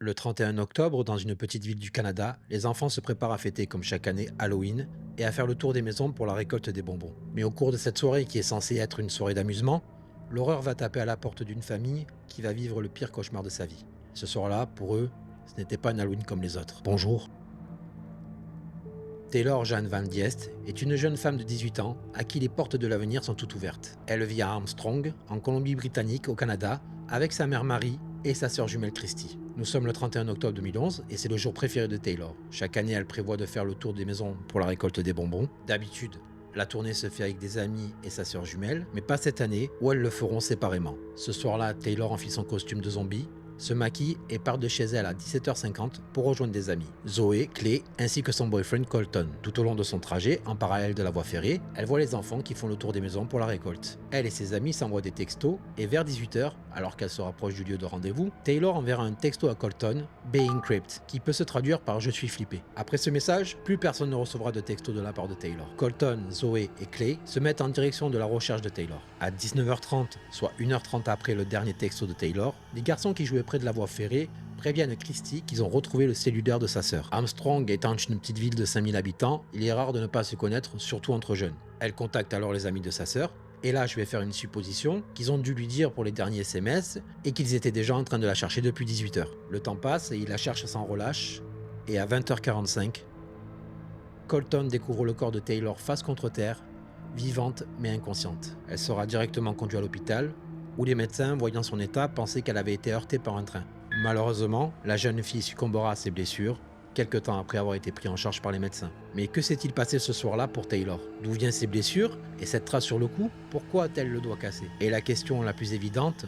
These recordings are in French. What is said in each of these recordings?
Le 31 octobre, dans une petite ville du Canada, les enfants se préparent à fêter comme chaque année Halloween et à faire le tour des maisons pour la récolte des bonbons. Mais au cours de cette soirée qui est censée être une soirée d'amusement, l'horreur va taper à la porte d'une famille qui va vivre le pire cauchemar de sa vie. Ce soir-là, pour eux, ce n'était pas un Halloween comme les autres. Bonjour. Taylor Jeanne Van Diest est une jeune femme de 18 ans à qui les portes de l'avenir sont toutes ouvertes. Elle vit à Armstrong, en Colombie-Britannique, au Canada, avec sa mère Marie et sa sœur jumelle Christy. Nous sommes le 31 octobre 2011 et c'est le jour préféré de Taylor. Chaque année, elle prévoit de faire le tour des maisons pour la récolte des bonbons. D'habitude, la tournée se fait avec des amis et sa sœur jumelle, mais pas cette année où elles le feront séparément. Ce soir-là, Taylor enfile son costume de zombie, se maquille et part de chez elle à 17h50 pour rejoindre des amis, Zoé, Clay ainsi que son boyfriend Colton. Tout au long de son trajet, en parallèle de la voie ferrée, elle voit les enfants qui font le tour des maisons pour la récolte. Elle et ses amis s'envoient des textos et vers 18h, alors qu'elle se rapproche du lieu de rendez-vous, Taylor enverra un texto à Colton, Being Crypt, qui peut se traduire par Je suis flippé. Après ce message, plus personne ne recevra de texto de la part de Taylor. Colton, Zoé et Clay se mettent en direction de la recherche de Taylor. À 19h30, soit 1h30 après le dernier texto de Taylor, les garçons qui jouaient près de la voie ferrée préviennent Christy qu'ils ont retrouvé le cellulaire de sa sœur. Armstrong étant une petite ville de 5000 habitants, il est rare de ne pas se connaître, surtout entre jeunes. Elle contacte alors les amis de sa sœur, et là je vais faire une supposition, qu'ils ont dû lui dire pour les derniers SMS, et qu'ils étaient déjà en train de la chercher depuis 18h. Le temps passe et il la cherche sans relâche, et à 20h45, Colton découvre le corps de Taylor face contre terre, vivante mais inconsciente. Elle sera directement conduite à l'hôpital, où les médecins, voyant son état, pensaient qu'elle avait été heurtée par un train. Malheureusement, la jeune fille succombera à ses blessures, quelque temps après avoir été prise en charge par les médecins. Mais que s'est-il passé ce soir-là pour Taylor? D'où viennent ses blessures? Et cette trace sur le cou? Pourquoi a-t-elle le doigt cassé? Et la question la plus évidente,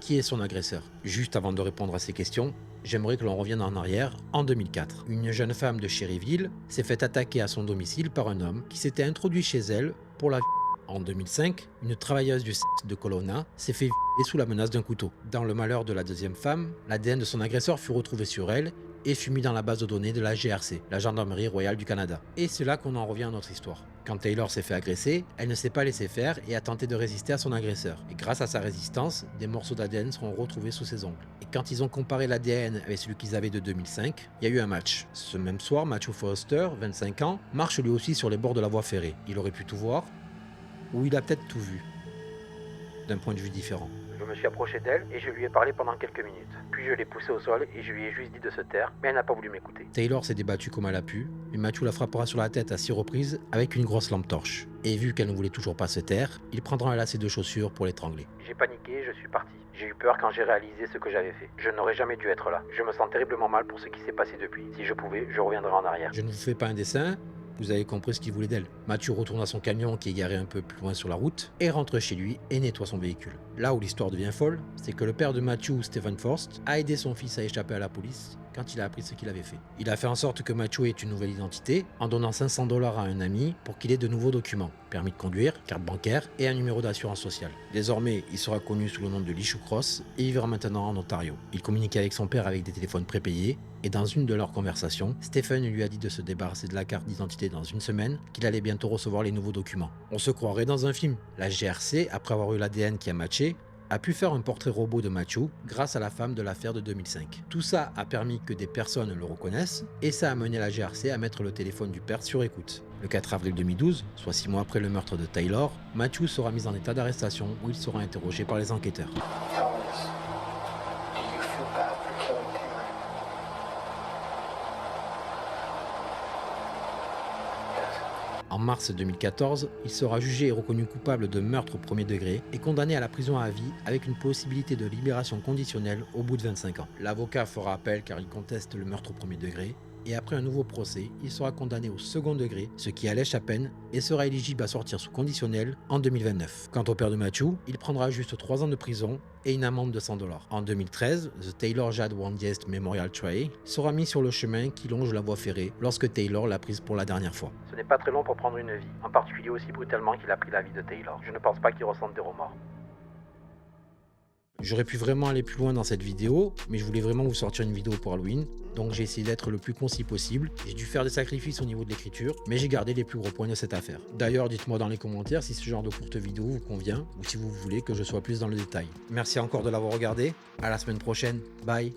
qui est son agresseur? Juste avant de répondre à ces questions, j'aimerais que l'on revienne en arrière, en 2004. Une jeune femme de Cherryville s'est fait attaquer à son domicile par un homme qui s'était introduit chez elle pour la. En 2005, une travailleuse du sexe de Kelowna s'est fait violer sous la menace d'un couteau. Dans le malheur de la deuxième femme, l'ADN de son agresseur fut retrouvé sur elle et fut mis dans la base de données de la GRC, la Gendarmerie Royale du Canada. Et c'est là qu'on en revient à notre histoire. Quand Taylor s'est fait agresser, elle ne s'est pas laissée faire et a tenté de résister à son agresseur. Et grâce à sa résistance, des morceaux d'ADN seront retrouvés sous ses ongles. Et quand ils ont comparé l'ADN avec celui qu'ils avaient de 2005, il y a eu un match. Ce même soir, Matthew Foster, 25 ans, marche lui aussi sur les bords de la voie ferrée. Il aurait pu tout voir, ou il a peut-être tout vu, d'un point de vue différent. Je me suis approché d'elle et je lui ai parlé pendant quelques minutes. Puis je l'ai poussée au sol et je lui ai juste dit de se taire, mais elle n'a pas voulu m'écouter. Taylor s'est débattue comme elle a pu, mais Matthew la frappera sur la tête à 6 reprises avec une grosse lampe torche. Et vu qu'elle ne voulait toujours pas se taire, il prendra un lacet de chaussures pour l'étrangler. J'ai paniqué, je suis parti. J'ai eu peur quand j'ai réalisé ce que j'avais fait. Je n'aurais jamais dû être là. Je me sens terriblement mal pour ce qui s'est passé depuis. Si je pouvais, je reviendrais en arrière. Je ne vous fais pas un dessin. Vous avez compris ce qu'il voulait d'elle. Matthew retourne à son camion qui est garé un peu plus loin sur la route et rentre chez lui et nettoie son véhicule. Là où l'histoire devient folle, c'est que le père de Matthew, Stephen Forst, a aidé son fils à échapper à la police quand il a appris ce qu'il avait fait. Il a fait en sorte que Matthew ait une nouvelle identité en donnant 500$ à un ami pour qu'il ait de nouveaux documents, permis de conduire, carte bancaire et un numéro d'assurance sociale. Désormais, il sera connu sous le nom de Lee Cross et vivra maintenant en Ontario. Il communique avec son père avec des téléphones prépayés et dans une de leurs conversations, Stephen lui a dit de se débarrasser de la carte d'identité dans une semaine, qu'il allait bientôt recevoir les nouveaux documents. On se croirait dans un film. La GRC, après avoir eu l'ADN qui a matché, a pu faire un portrait robot de Matthew grâce à la femme de l'affaire de 2005. Tout ça a permis que des personnes le reconnaissent et ça a mené la GRC à mettre le téléphone du père sur écoute. Le 4 avril 2012, soit 6 mois après le meurtre de Taylor, Matthew sera mis en état d'arrestation où il sera interrogé par les enquêteurs. En mars 2014, il sera jugé et reconnu coupable de meurtre au premier degré et condamné à la prison à vie avec une possibilité de libération conditionnelle au bout de 25 ans. L'avocat fera appel car il conteste le meurtre au premier degré et après un nouveau procès, il sera condamné au second degré, ce qui allège sa peine et sera éligible à sortir sous conditionnel en 2029. Quant au père de Matthew, il prendra juste 3 ans de prison et une amende de 100$. En 2013, The Taylor Jad Van Diest Memorial Trail sera mis sur le chemin qui longe la voie ferrée lorsque Taylor l'a prise pour la dernière fois. Ce n'est pas très long pour prendre une vie, en particulier aussi brutalement qu'il a pris la vie de Taylor. Je ne pense pas qu'il ressente des remords. J'aurais pu vraiment aller plus loin dans cette vidéo, mais je voulais vraiment vous sortir une vidéo pour Halloween, donc j'ai essayé d'être le plus concis possible. J'ai dû faire des sacrifices au niveau de l'écriture, mais j'ai gardé les plus gros points de cette affaire. D'ailleurs, dites-moi dans les commentaires si ce genre de courte vidéo vous convient, ou si vous voulez que je sois plus dans le détail. Merci encore de l'avoir regardé, à la semaine prochaine, bye.